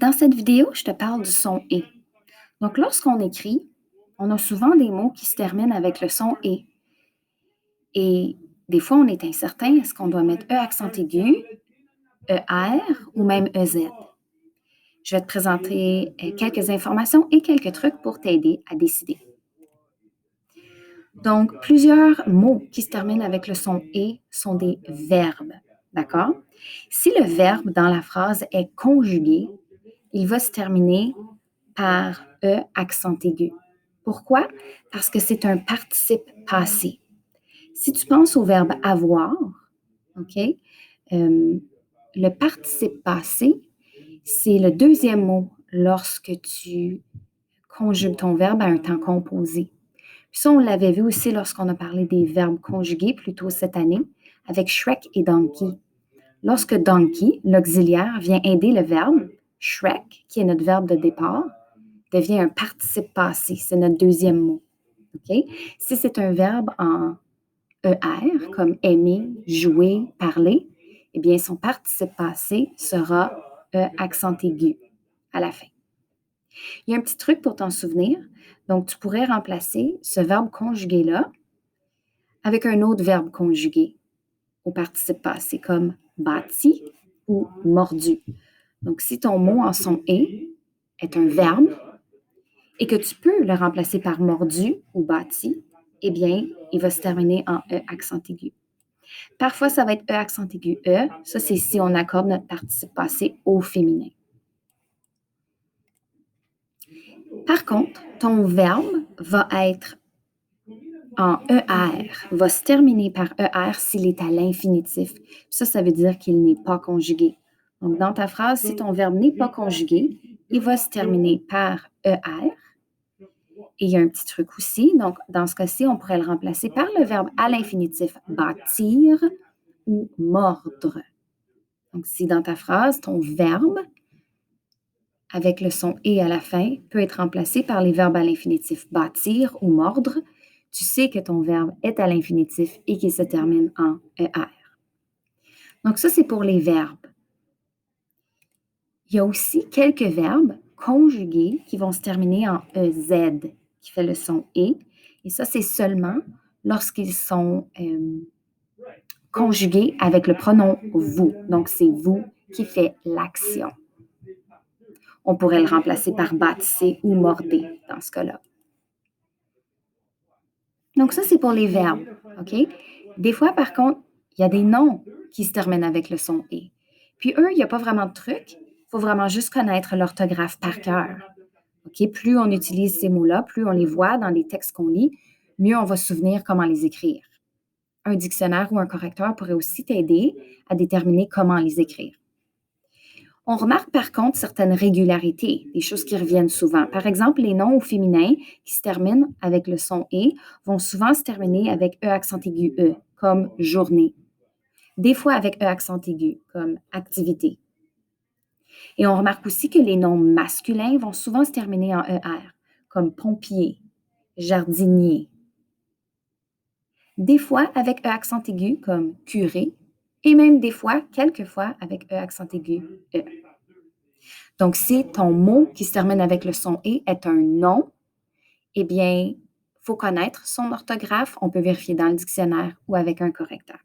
Dans cette vidéo, je te parle du son et. Donc, lorsqu'on écrit, on a souvent des mots qui se terminent avec le son et. Et des fois, on est incertain, est-ce qu'on doit mettre E accent aigu, ER ou même EZ? Je vais te présenter quelques informations et quelques trucs pour t'aider à décider. Donc, plusieurs mots qui se terminent avec le son et sont des verbes, d'accord? Si le verbe dans la phrase est conjugué, il va se terminer par E accent aigu. Pourquoi? Parce que c'est un participe passé. Si tu penses au verbe avoir, OK, le participe passé, c'est le deuxième mot lorsque tu conjugues ton verbe à un temps composé. Puis ça, on l'avait vu aussi lorsqu'on a parlé des verbes conjugués plus tôt cette année avec Shrek et Donkey. Lorsque Donkey, l'auxiliaire, vient aider le verbe, Shrek, qui est notre verbe de départ, devient un participe passé. C'est notre deuxième mot. OK? Si c'est un verbe en ER, comme aimer, jouer, parler, eh bien, son participe passé sera E accent aigu à la fin. Il y a un petit truc pour t'en souvenir. Donc, tu pourrais remplacer ce verbe conjugué-là avec un autre verbe conjugué au participe passé, comme bâti ou mordu. Donc, si ton mot en son est un verbe et que tu peux le remplacer par mordu ou bâti, eh bien, il va se terminer en E accent aigu. Parfois, ça va être E accent aigu E. Ça, c'est si on accorde notre participe passé au féminin. Par contre, ton verbe va être en ER, va se terminer par ER s'il est à l'infinitif. Ça veut dire qu'il n'est pas conjugué. Donc, dans ta phrase, si ton verbe n'est pas conjugué, il va se terminer par ER. Et il y a un petit truc aussi. Donc, dans ce cas-ci, on pourrait le remplacer par le verbe à l'infinitif bâtir ou mordre. Donc, si dans ta phrase, ton verbe avec le son et à la fin peut être remplacé par les verbes à l'infinitif bâtir ou mordre, tu sais que ton verbe est à l'infinitif et qu'il se termine en ER. Donc, ça, c'est pour les verbes. Il y a aussi quelques verbes conjugués qui vont se terminer en EZ, qui fait le son et. Et ça, c'est seulement lorsqu'ils sont conjugués avec le pronom vous. Donc, c'est vous qui fait l'action. On pourrait le remplacer par bâtissez ou mordez dans ce cas-là. Donc, ça, c'est pour les verbes, OK? Des fois, par contre, il y a des noms qui se terminent avec le son et. Puis eux, il n'y a pas vraiment de truc. Il faut vraiment juste connaître l'orthographe par cœur. OK? Plus on utilise ces mots-là, plus on les voit dans les textes qu'on lit, mieux on va se souvenir comment les écrire. Un dictionnaire ou un correcteur pourrait aussi t'aider à déterminer comment les écrire. On remarque par contre certaines régularités, des choses qui reviennent souvent. Par exemple, les noms au féminin qui se terminent avec le son et vont souvent se terminer avec E accent aigu E, comme journée. Des fois avec E accent aigu, comme activité. Et on remarque aussi que les noms masculins vont souvent se terminer en ER, comme pompier, jardinier. Des fois avec E accent aigu, comme curé, et même des fois, quelquefois, avec E accent aigu E. Donc, si ton mot qui se termine avec le son et est un nom, eh bien, il faut connaître son orthographe. On peut vérifier dans le dictionnaire ou avec un correcteur.